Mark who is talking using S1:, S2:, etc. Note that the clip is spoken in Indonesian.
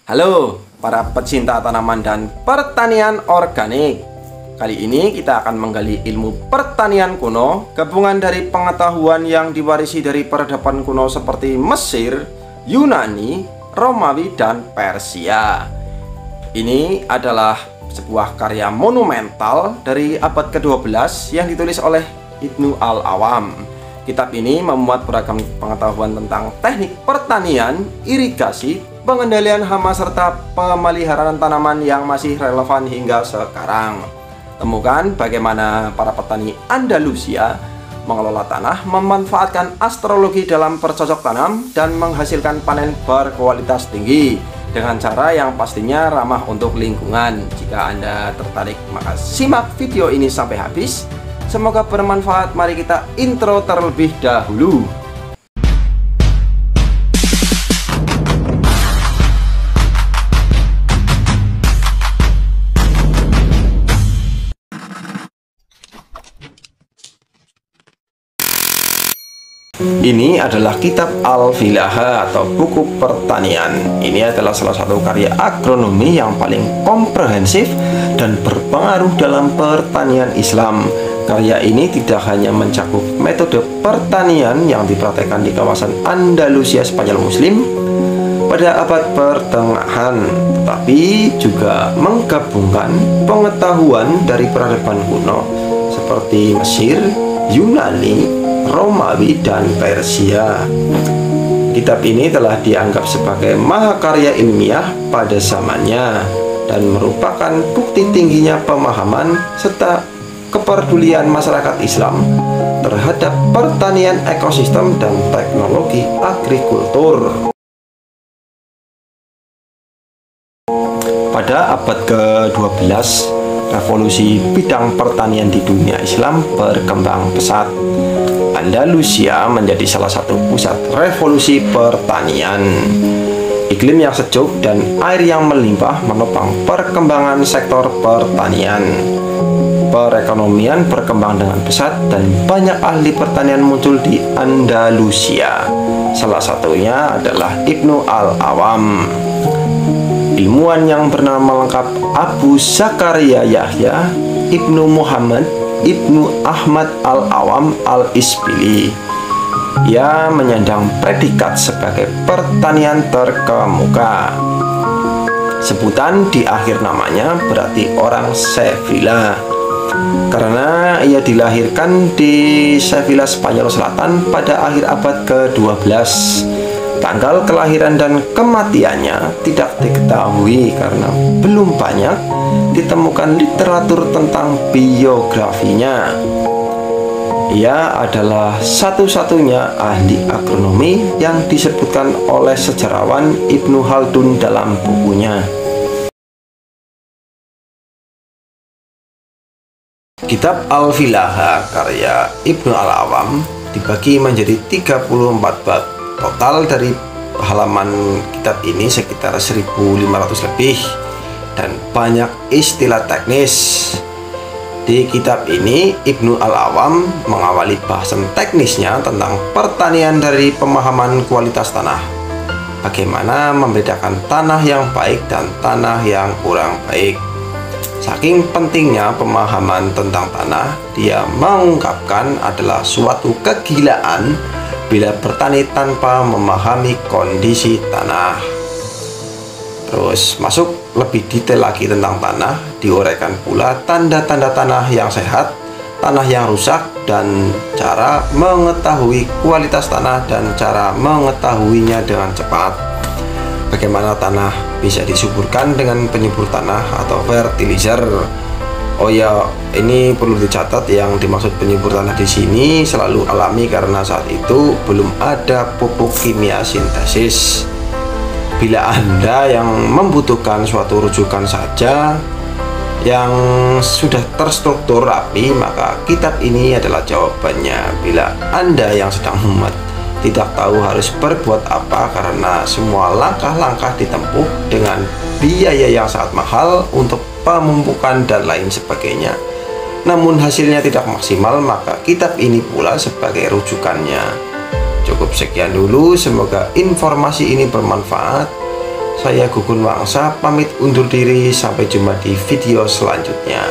S1: Halo para pecinta tanaman dan pertanian organik. Kali ini kita akan menggali ilmu pertanian kuno, gabungan dari pengetahuan yang diwarisi dari peradaban kuno seperti Mesir, Yunani, Romawi, dan Persia. Ini adalah sebuah karya monumental dari abad ke-12 yang ditulis oleh Ibnu Al-Awam. Kitab ini memuat beragam pengetahuan tentang teknik pertanian, irigasi, pengendalian hama, serta pemeliharaan tanaman yang masih relevan hingga sekarang. Temukan bagaimana para petani Andalusia mengelola tanah, memanfaatkan astrologi dalam bercocok tanam, dan menghasilkan panen berkualitas tinggi dengan cara yang pastinya ramah untuk lingkungan. Jika Anda tertarik, maka simak video ini sampai habis. Semoga bermanfaat. Mari kita intro terlebih dahulu. Ini adalah kitab Al-Filaha atau buku pertanian. Ini adalah salah satu karya agronomi yang paling komprehensif dan berpengaruh dalam pertanian Islam. Karya ini tidak hanya mencakup metode pertanian yang dipraktekkan di kawasan Andalusia Spanyol Muslim pada abad pertengahan, tetapi juga menggabungkan pengetahuan dari peradaban kuno seperti Mesir, Yunani, Romawi, dan Persia. Kitab ini telah dianggap sebagai mahakarya ilmiah pada zamannya dan merupakan bukti tingginya pemahaman serta kepedulian masyarakat Islam terhadap pertanian, ekosistem, dan teknologi agrikultur. Pada abad ke-12, revolusi bidang pertanian di dunia Islam berkembang pesat. Andalusia menjadi salah satu pusat revolusi pertanian. Iklim yang sejuk dan air yang melimpah menopang perkembangan sektor pertanian. Perekonomian berkembang dengan pesat dan banyak ahli pertanian muncul di Andalusia. Salah satunya adalah Ibnu Al-Awam. Ilmuwan yang bernama lengkap Abu Zakaria Yahya Ibnu Muhammad Ibnu Ahmad Al-Awam Al-Isbili. Ia menyandang predikat sebagai pertanian terkemuka. Sebutan di akhir namanya berarti orang Sevilla, karena ia dilahirkan di Sevilla, Spanyol Selatan pada akhir abad ke-12. Tanggal kelahiran dan kematiannya tidak diketahui karena belum banyak ditemukan literatur tentang biografinya. Ia adalah satu-satunya ahli agronomi yang disebutkan oleh sejarawan Ibnu Khaldun dalam bukunya. Kitab Al-Filaha karya Ibnu Al-Awam dibagi menjadi 34 bab. Total dari halaman kitab ini sekitar 1500 lebih dan banyak istilah teknis. Di kitab ini Ibnu Al-Awam mengawali bahasan teknisnya tentang pertanian dari pemahaman kualitas tanah. Bagaimana membedakan tanah yang baik dan tanah yang kurang baik. Saking pentingnya pemahaman tentang tanah, dia mengungkapkan adalah suatu kegilaan bila bertani tanpa memahami kondisi tanah. Terus masuk lebih detail lagi tentang tanah, diuraikan pula tanda-tanda tanah yang sehat, tanah yang rusak, dan cara mengetahui kualitas tanah dan cara mengetahuinya dengan cepat. Bagaimana tanah bisa disuburkan dengan penyubur tanah atau fertilizer. Oh ya, ini perlu dicatat, yang dimaksud penyubur tanah di sini selalu alami karena saat itu belum ada pupuk kimia sintesis. Bila Anda yang membutuhkan suatu rujukan saja yang sudah terstruktur rapi, maka kitab ini adalah jawabannya. Bila Anda yang sedang mumet, tidak tahu harus berbuat apa karena semua langkah-langkah ditempuh dengan biaya yang sangat mahal untuk pemupukan dan lain sebagainya, namun hasilnya tidak maksimal, maka kitab ini pula sebagai rujukannya. Cukup sekian dulu, semoga informasi ini bermanfaat. Saya Gugun Wangsa pamit undur diri, sampai jumpa di video selanjutnya.